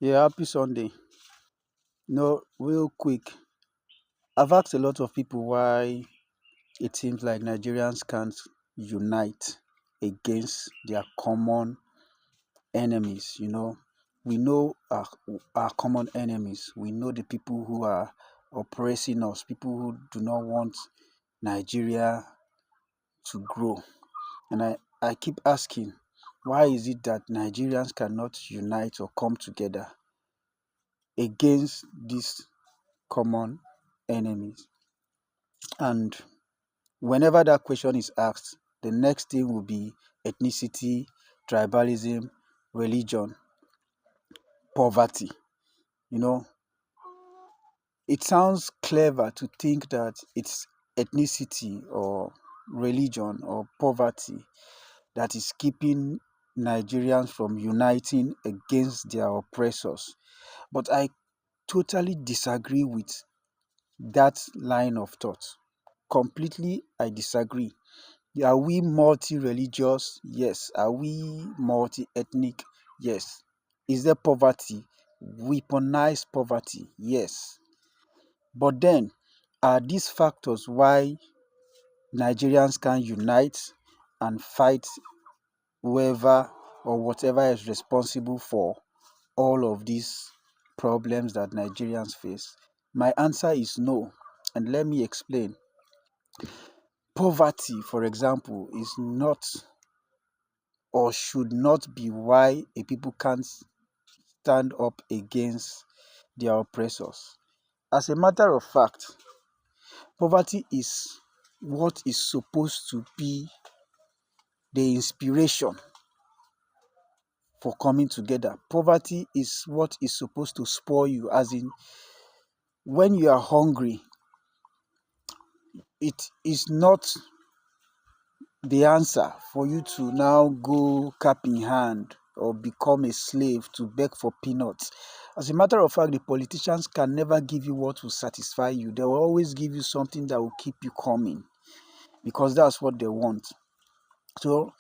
Yeah, happy Sunday. No, real quick. I've asked a lot of people why it seems like Nigerians can't unite against their common enemies. We know our common enemies. We know the people who are oppressing us, people who do not want Nigeria to grow. And I keep asking, why is it that Nigerians cannot unite or come together against these common enemies? And whenever that question is asked, the next thing will be ethnicity, tribalism, religion, poverty. You know, it sounds clever to think that it's ethnicity or religion or poverty that is keeping Nigerians from uniting against their oppressors. But I totally disagree with that line of thought. Completely, I disagree. Are we multi-religious? Yes. Are we multi-ethnic? Yes. Is there poverty? Weaponized poverty? Yes. But then, are these factors why Nigerians can unite and fight whoever or whatever is responsible for all of these problems that Nigerians face? My answer is no. And let me explain. Poverty, for example, is not or should not be why a people can't stand up against their oppressors. As a matter of fact, poverty is what is supposed to be the inspiration for coming together. Poverty is what is supposed to spoil you, as in, when you are hungry, it is not the answer for you to now go cap in hand or become a slave to beg for peanuts. As a matter of fact, the politicians can never give you what will satisfy you. They will always give you something that will keep you coming because that's what they want. So,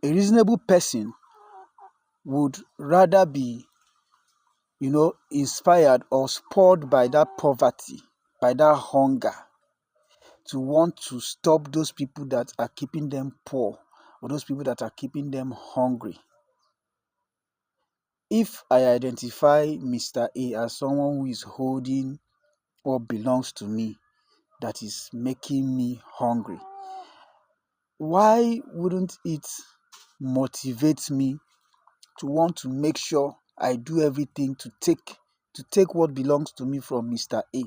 a reasonable person would rather be, inspired or spurred by that poverty, by that hunger, to want to stop those people that are keeping them poor or those people that are keeping them hungry. If I identify Mr. A as someone who is holding what belongs to me that is making me hungry, why wouldn't it motivate me to want to make sure I do everything to take what belongs to me from Mr. A,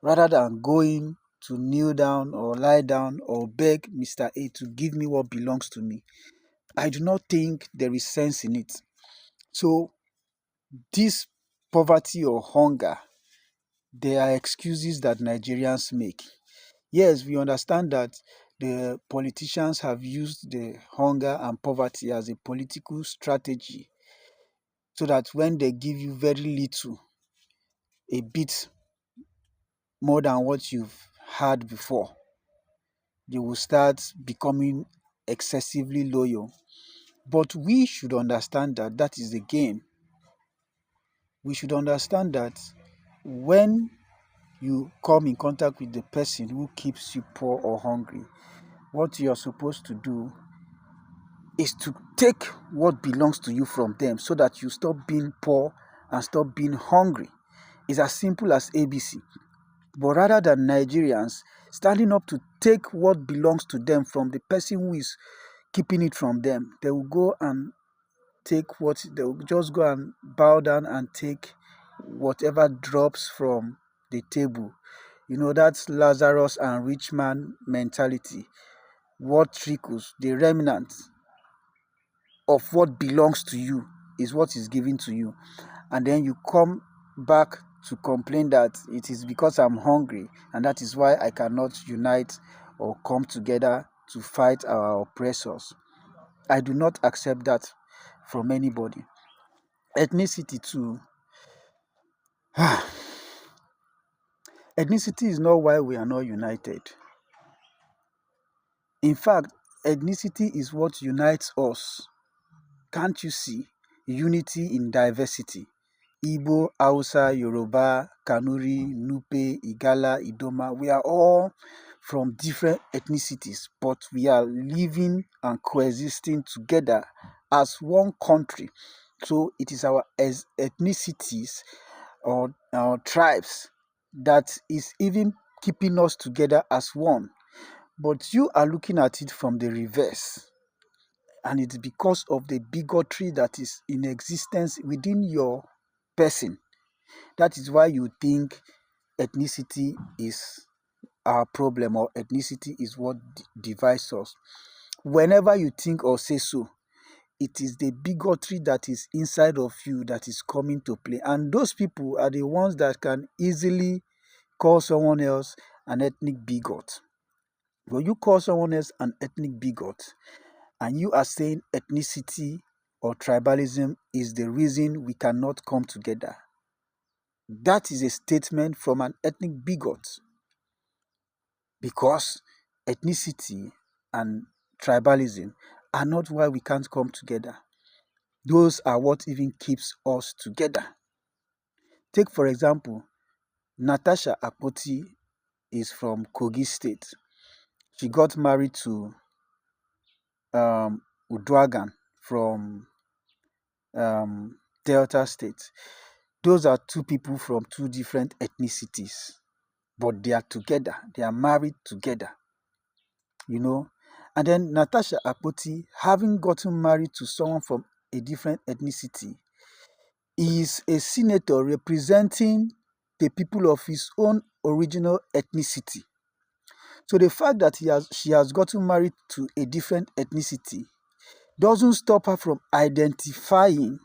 rather than going to kneel down or lie down or beg Mr. A to give me what belongs to me? I do not think there is sense in it. So this poverty or hunger, they are excuses that Nigerians make. Yes, we understand that the politicians have used the hunger and poverty as a political strategy so that when they give you very little, a bit more than what you've had before, they will start becoming excessively loyal. But we should understand that that is the game. We should understand that when you come in contact with the person who keeps you poor or hungry, what you're supposed to do is to take what belongs to you from them so that you stop being poor and stop being hungry. It's as simple as ABC. But rather than Nigerians standing up to take what belongs to them from the person who is keeping it from them, they will go and they will just go and bow down and take whatever drops from the table. That's Lazarus and rich man mentality. What trickles, the remnant of what belongs to you is what is given to you. And then you come back to complain that it is because I'm hungry and that is why I cannot unite or come together to fight our oppressors. I do not accept that from anybody. Ethnicity too. Ethnicity is not why we are not united. In fact, ethnicity is what unites us. Can't you see? Unity in diversity. Igbo, Hausa, Yoruba, Kanuri, Nupe, Igala, Idoma. We are all from different ethnicities, but we are living and coexisting together as one country. So it is our ethnicities or our tribes that is even keeping us together as one. But you are looking at it from the reverse. And it's because of the bigotry that is in existence within your person. That is why you think ethnicity is our problem or ethnicity is what divides us. Whenever you think or say so, it is the bigotry that is inside of you that is coming to play. And those people are the ones that can easily call someone else an ethnic bigot. When you call someone else an ethnic bigot and you are saying ethnicity or tribalism is the reason we cannot come together, that is a statement from an ethnic bigot because ethnicity and tribalism are not why we can't come together. Those are what even keeps us together. Take, for example, Natasha Akpoti is from Kogi State. She got married to Udwagan from Delta State. Those are two people from two different ethnicities, but they are together. They are married together, you know. And then Natasha Akpoti, having gotten married to someone from a different ethnicity, is a senator representing the people of his own original ethnicity. So the fact that she has gotten married to a different ethnicity doesn't stop her from identifying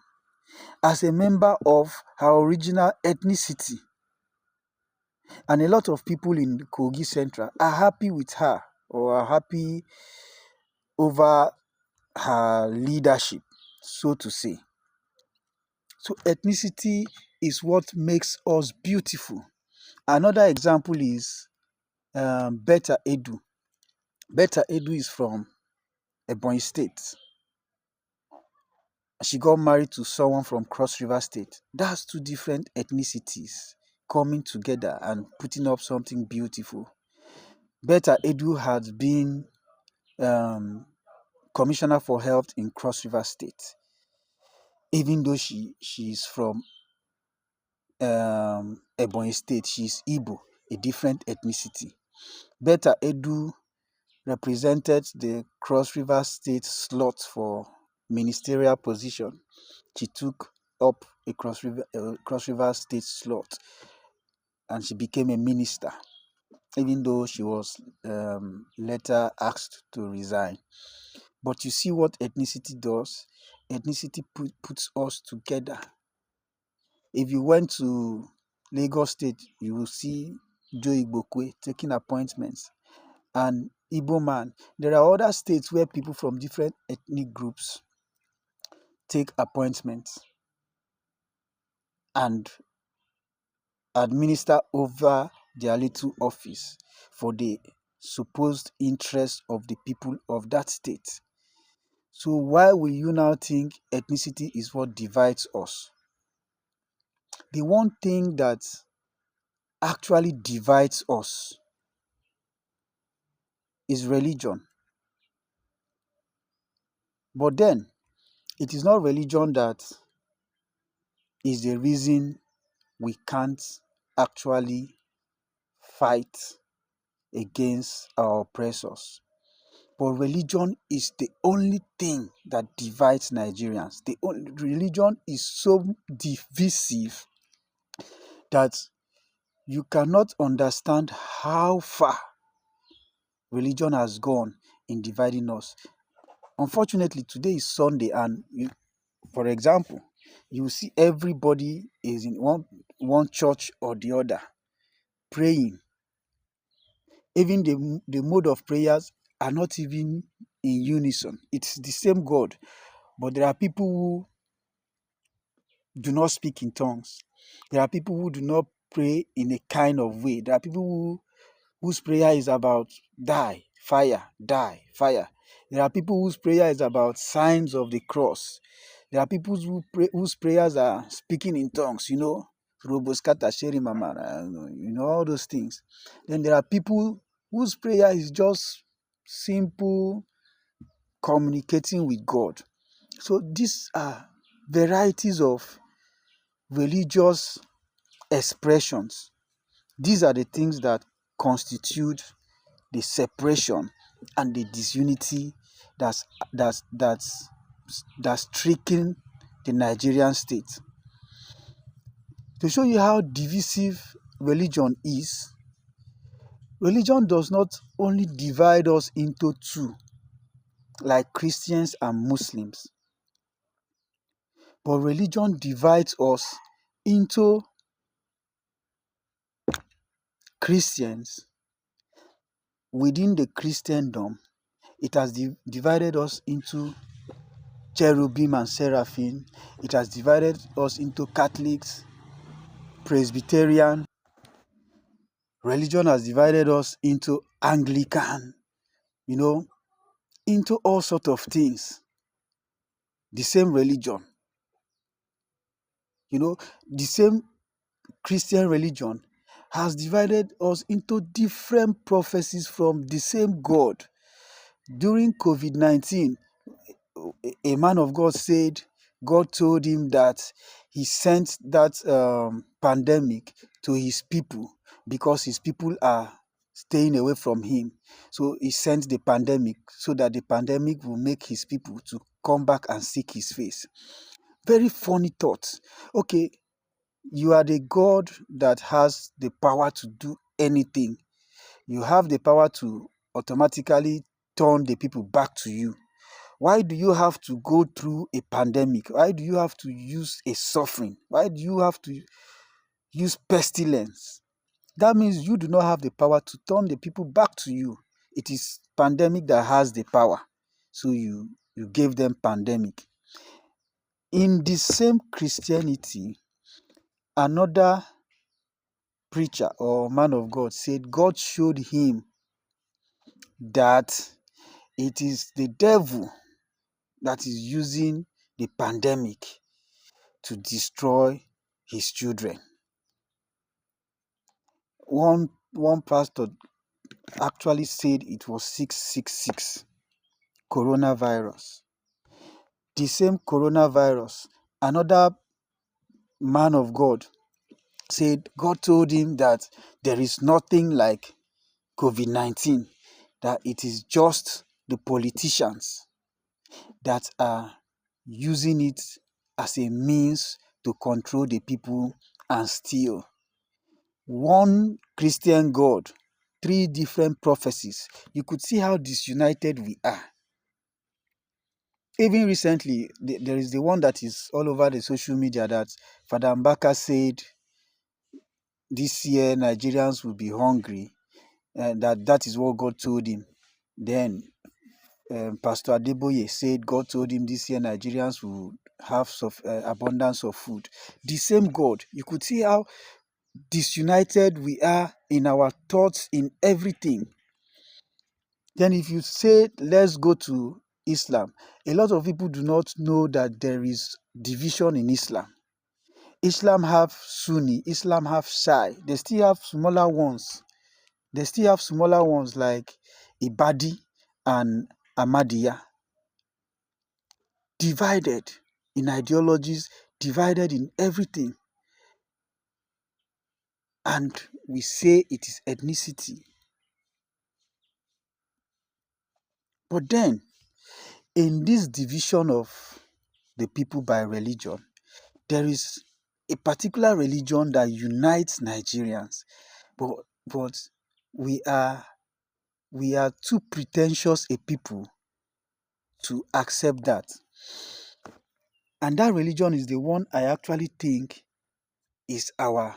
as a member of her original ethnicity. And a lot of people in Kogi Central are happy with her or are happy over her leadership, so to say. So ethnicity is what makes us beautiful. Another example is Beta Edu. Beta Edu is from Ebonyi State. She got married to someone from Cross River State. That's two different ethnicities coming together and putting up something beautiful. Beta Edu had been Commissioner for Health in Cross River State, even though she is from Ebonyi State. She's Igbo, a different ethnicity. Beta Edu represented the Cross River State slot for ministerial position. She took up a Cross River State slot and she became a minister, even though she was later asked to resign. But you see what ethnicity does? Ethnicity puts us together. If you went to Lagos State, you will see Joe Igbokwe taking appointments. And Igbo man. There are other states where people from different ethnic groups take appointments and administer over their little office for the supposed interest of the people of that state. So why will you now think ethnicity is what divides us? The one thing that actually divides us is religion. But then, it is not religion that is the reason we can't actually fight against our oppressors. But religion is the only thing that divides Nigerians. The only, religion is so divisive that you cannot understand how far religion has gone in dividing us. Unfortunately, today is Sunday, and for example, you see everybody is in one church or the other praying. Even the mode of prayers are not even in unison. It's the same God, but there are people who do not speak in tongues. There are people who do not pray in a kind of way. There are people whose prayer is about die, fire, die, fire. There are people whose prayer is about signs of the cross. There are people who pray, whose prayers are speaking in tongues, Roboskata, Sheri Mama, all those things. Then there are people whose prayer is just simple communicating with God. So these are varieties of religious expressions. These are the things that constitute the separation and the disunity that's that's that's that's stricken the Nigerian state. To show you how divisive religion is, religion does not only divide us into two, like Christians and Muslims, but religion divides us into Christians. Within the Christendom, it has divided us into cherubim and seraphim. It has divided us into Catholics, Presbyterian. Religion has divided us into Anglican, into all sorts of things. The same religion, the same Christian religion has divided us into different prophecies from the same God. During COVID-19, a man of God said God told him that he sent that pandemic to his people because his people are staying away from him. So he sent the pandemic so that the pandemic will make his people to come back and seek his face. Very funny thought. Okay, you are the God that has the power to do anything. You have the power to automatically turn the people back to you. Why do you have to go through a pandemic? Why do you have to use a suffering? Why do you have to use pestilence? That means you do not have the power to turn the people back to you. It is pandemic that has the power. So you gave them pandemic. In the same Christianity, another preacher or man of God said God showed him that it is the devil that is using the pandemic to destroy his children. One pastor actually said it was 666 coronavirus. The same coronavirus, another man of God said God told him that there is nothing like COVID-19, that it is just the politicians that are using it as a means to control the people and steal. One Christian God, three different prophecies. You could see how disunited we are. Even recently, there is the one that is all over the social media that Father Mbaka said this year Nigerians will be hungry, and that is what God told him. Then Pastor Adeboye said God told him this year Nigerians will have abundance of food. The same God. You could see how disunited we are in our thoughts, in everything. Then if you say let's go to Islam, a lot of people do not know that there is division in Islam. Islam have Sunni, Islam have Shia. They still have smaller ones. They still have smaller ones like Ibadi and Ahmadiyya. Divided in ideologies, divided in everything. And we say it is ethnicity. But then, in this division of the people by religion, there is a particular religion that unites Nigerians, but we are too pretentious a people to accept that. And that religion is the one I actually think is our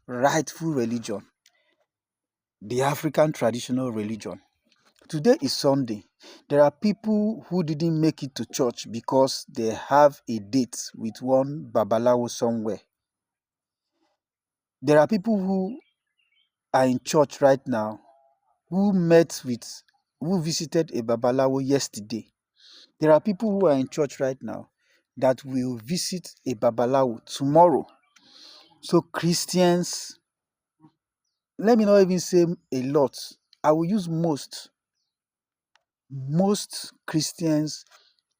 rightful religion, the African traditional religion. Today is Sunday. There are people who didn't make it to church because they have a date with one Babalawo somewhere. There are people who are in church right now who visited a Babalawo yesterday. There are people who are in church right now that will visit a Babalawo tomorrow. So Christians, let me not even say a lot, I will use most. Most Christians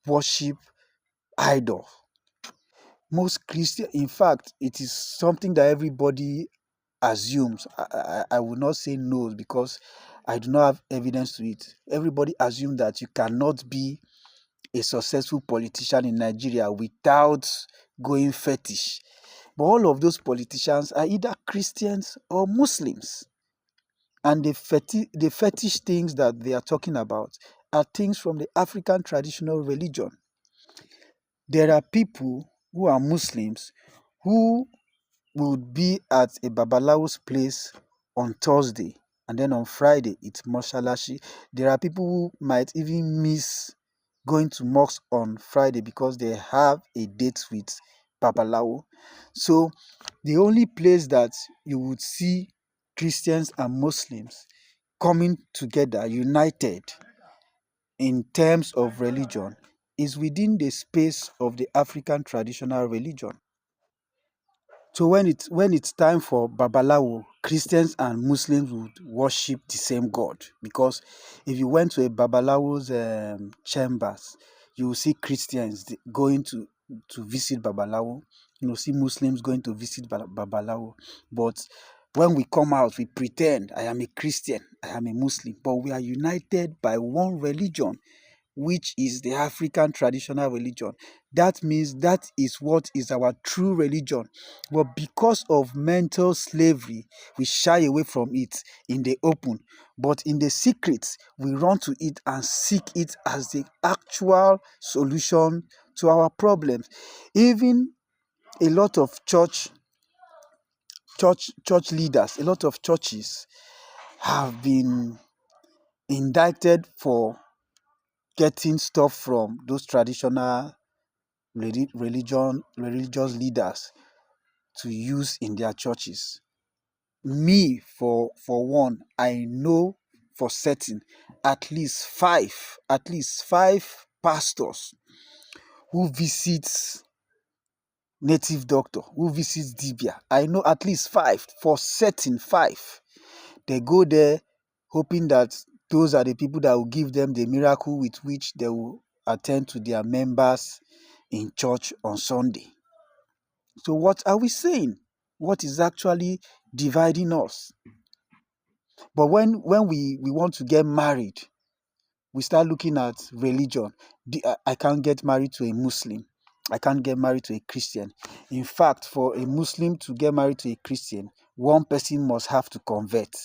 worship idol. Most Christian, in fact, it is something that everybody assumes. I will not say no because I do not have evidence to it. Everybody assumes that you cannot be a successful politician in Nigeria without going fetish. But all of those politicians are either Christians or Muslims. And the fetish things that they are talking about are things from the African traditional religion. There are people who are Muslims who would be at a Babalawo's place on Thursday, and then on Friday it's Moshalashi. There are people who might even miss going to mosque on Friday because they have a date with Babalawo. So the only place that you would see Christians and Muslims coming together, united in terms of religion, is within the space of the African traditional religion. So when it's time for Babalawo, Christians and Muslims would worship the same God. Because if you went to a Babalawo's chambers, you will see Christians going to visit Babalawo. You will see Muslims going to visit Babalawo. But when we come out, we pretend I am a Christian, I am a Muslim, but we are united by one religion, which is the African traditional religion. That means that is what is our true religion. But because of mental slavery, we shy away from it in the open. But in the secret, we run to it and seek it as the actual solution to our problems. Even a lot of church leaders, a lot of churches have been indicted for getting stuff from those traditional religious leaders to use in their churches. Me, for one, I know for certain at least five pastors who visits native doctor, who visits dibia. I know at least five, for certain five. They go there hoping that those are the people that will give them the miracle with which they will attend to their members in church on Sunday. So, what are we saying? What is actually dividing us? But when we want to get married, we start looking at religion. I can't get married to a Muslim. I can't get married to a Christian. In fact, for a Muslim to get married to a Christian, one person must have to convert.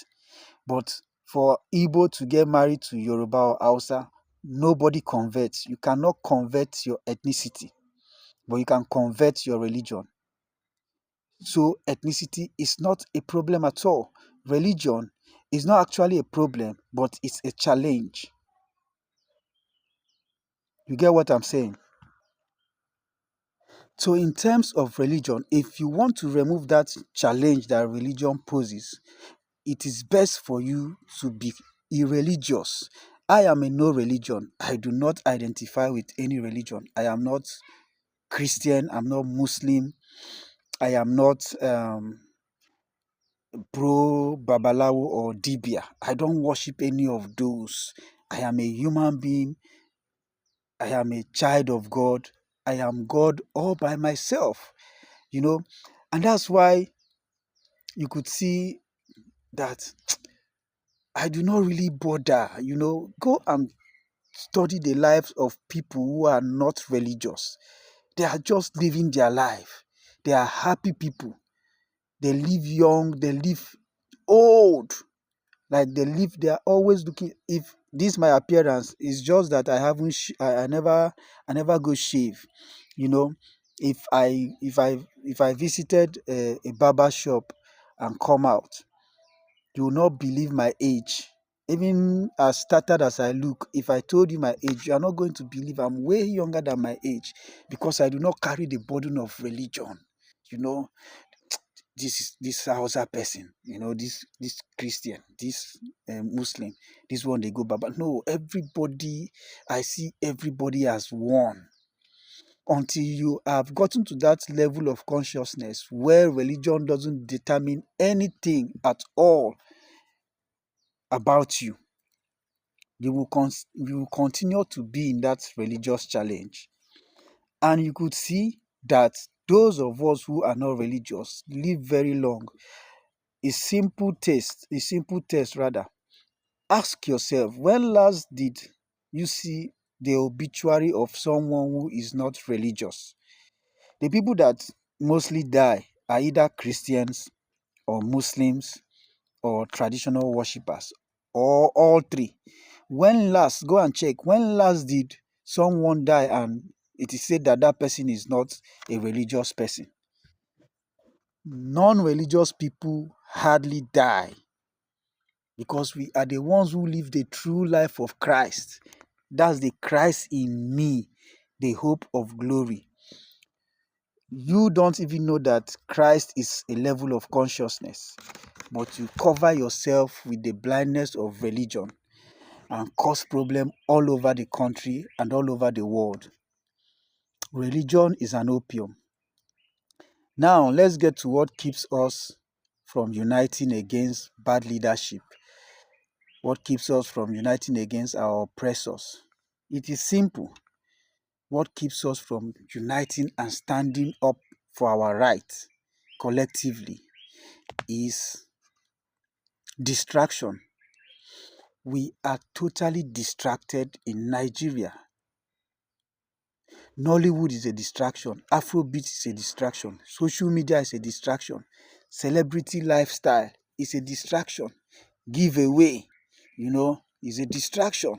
But for Igbo to get married to Yoruba or Hausa, nobody converts. You cannot convert your ethnicity, but you can convert your religion. So ethnicity is not a problem at all. Religion is not actually a problem, but it's a challenge. You get what I'm saying? So, in terms of religion, if you want to remove that challenge that religion poses, it is best for you to be irreligious. I am a no religion. I do not identify with any religion. I am not Christian. I'm not Muslim. I am not pro Babalawo or Dibia. I don't worship any of those. I am a human being. I am a child of God. I am God all by myself, you know. And that's why you could see that I do not really bother, go and study the lives of people who are not religious. They are just living their life. They are happy people. They live young, they live old. Like they are always looking. If this my appearance is just that I haven't, I never go shave. You know, if I visited a barber shop and come out, you will not believe my age. Even as started as I look, if I told you my age, you are not going to believe I'm way younger than my age because I do not carry the burden of religion. You know, this Hausa person, this Christian, this Muslim, this one they go Baba. No, everybody, I see everybody as one. until you have gotten to that level of consciousness where religion doesn't determine anything at all about you, you will continue to be in that religious challenge. And you could see that those of us who are not religious live very long. A simple test rather. Ask yourself, when last did you see the obituary of someone who is not religious? The people that mostly die are either Christians or Muslims or traditional worshippers or all three. When last, go and check, when last did someone die and it is said that that person is not a religious person? Non religious people hardly die because we are the ones who live the true life of Christ. That's the Christ in me, the hope of glory. You don't even know that Christ is a level of consciousness, but you cover yourself with the blindness of religion and cause problem all over the country and all over the world. Religion is an opium. Now, let's get to what keeps us from uniting against bad leadership, what keeps us from uniting against our oppressors. It is simple. What keeps us from uniting and standing up for our rights collectively is distraction. We are totally distracted in Nigeria. Nollywood is a distraction. Afrobeat is a distraction. Social media is a distraction. Celebrity lifestyle is a distraction. Giveaway, is a distraction.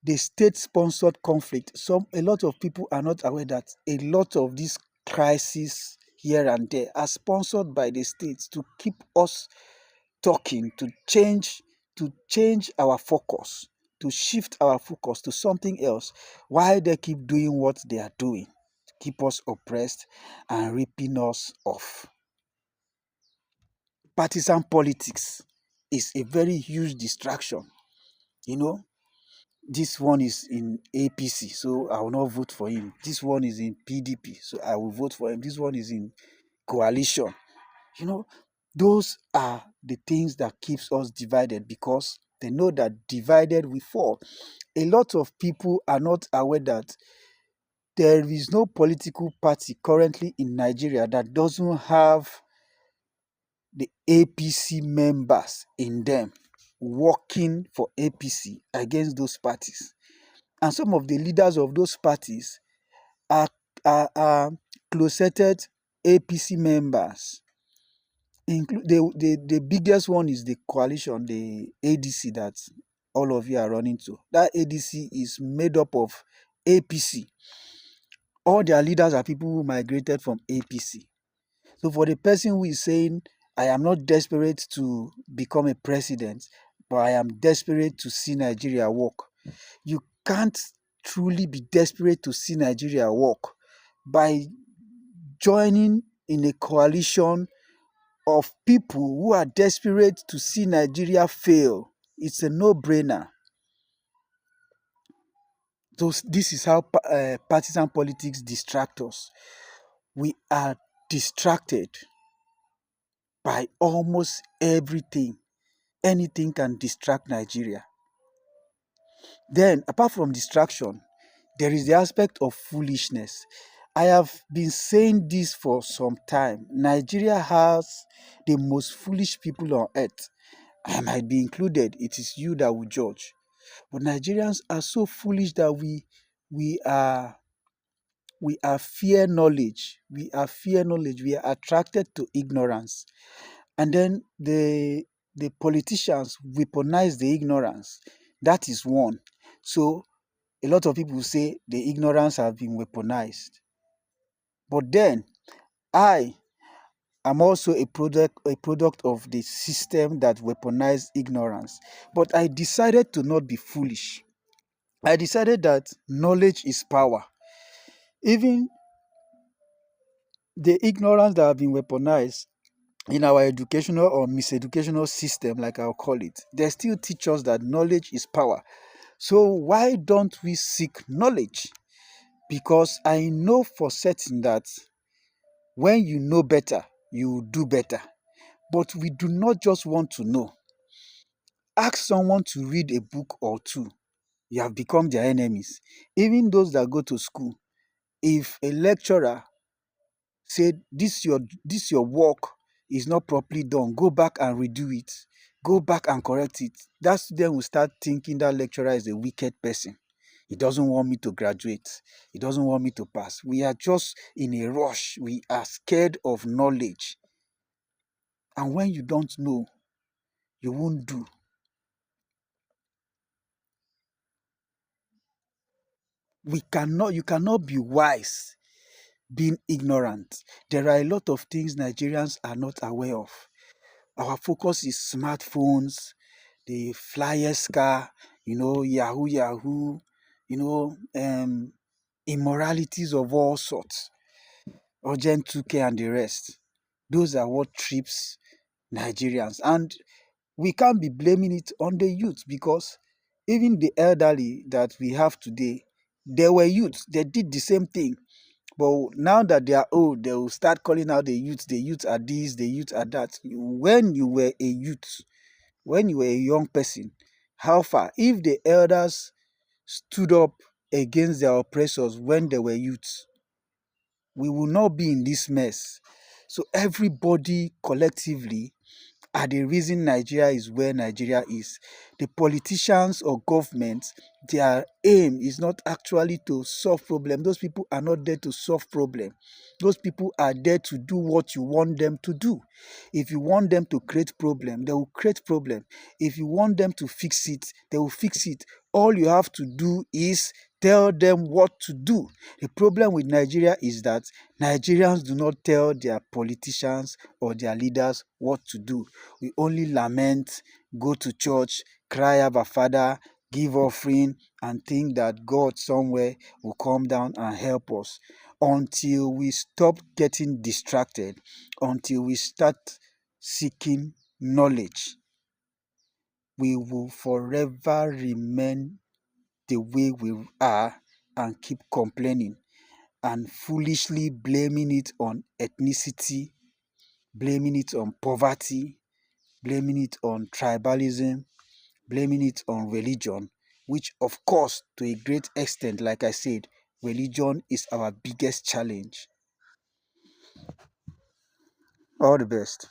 The state-sponsored conflict. A lot of people are not aware that a lot of these crises here and there are sponsored by the states to keep us talking, to change our focus, to shift our focus to something else, while they keep doing what they are doing to keep us oppressed and ripping us off. Partisan politics is a very huge distraction. You know, this one is in APC, so I will not vote for him. This one is in PDP, so I will vote for him. This one is in coalition. You know, those are the things that keeps us divided because they know that divided we fall. A lot of people are not aware that there is no political party currently in Nigeria that doesn't have the APC members in them working for APC against those parties. And some of the leaders of those parties are, are closeted APC members. The biggest one is the coalition, the ADC that all of you are running to. That ADC is made up of APC. All their leaders are people who migrated from APC. So for the person who is saying, I am not desperate to become a president, but I am desperate to see Nigeria work, you can't truly be desperate to see Nigeria work by joining in a coalition of people who are desperate to see Nigeria fail. It's a no-brainer. So this is how partisan politics distract us. We are distracted by almost everything. Anything can distract Nigeria. Then, apart from distraction, there is the aspect of foolishness. I have been saying this for some time. Nigeria has the most foolish people on earth. I might be included. It is you that will judge. But Nigerians are so foolish that we are we are fear knowledge. We are fear knowledge. We are attracted to ignorance. And then the politicians weaponize the ignorance. That is one. So a lot of people say the ignorance have been weaponized. But then I am also a product of the system that weaponized ignorance. But I decided to not be foolish. I decided that knowledge is power. Even the ignorance that have been weaponized in our educational or miseducational system, like I'll call it, they still teach us that knowledge is power. So why don't we seek knowledge? Because I know for certain that when you know better, you will do better. But we do not just want to know. Ask someone to read a book or two. You have become their enemies. Even those that go to school, if a lecturer said this your work is not properly done, go back and redo it, go back and correct it, that student will start thinking that lecturer is a wicked person. He doesn't want me to graduate, he doesn't want me to pass. We are just in a rush, we are scared of knowledge. And when you don't know, you won't do. You cannot be wise being ignorant. There are a lot of things Nigerians are not aware of. Our focus is smartphones, the flyest car, Yahoo Yahoo, you know, um, immoralities of all sorts, urgent 2K and the rest. Those are what trips Nigerians. And we can't be blaming it on the youth, because even the elderly that we have today, they were youths. They did the same thing. But now that they are old, they will start calling out the youth. The youth are this, the youth are that. When you were a youth, when you were a young person, how far? If the elders stood up against their oppressors when they were youths, we will not be in this mess. So everybody collectively are the reason Nigeria is where Nigeria is. The politicians or governments, their aim is not actually to solve problem. Those people are not there to solve problem. Those people are there to do what you want them to do. If you want them to create problem, they will create problem. If you want them to fix it, they will fix it. All you have to do is tell them what to do. The problem with Nigeria is that Nigerians do not tell their politicians or their leaders what to do. We only lament, go to church, cry Abba Father, give offering, and think that God somewhere will come down and help us. Until we stop getting distracted, until we start seeking knowledge, we will forever remain the way we are and keep complaining and foolishly blaming it on ethnicity, blaming it on poverty, blaming it on tribalism, blaming it on religion, which, of course, to a great extent, like I said, religion is our biggest challenge. All the best.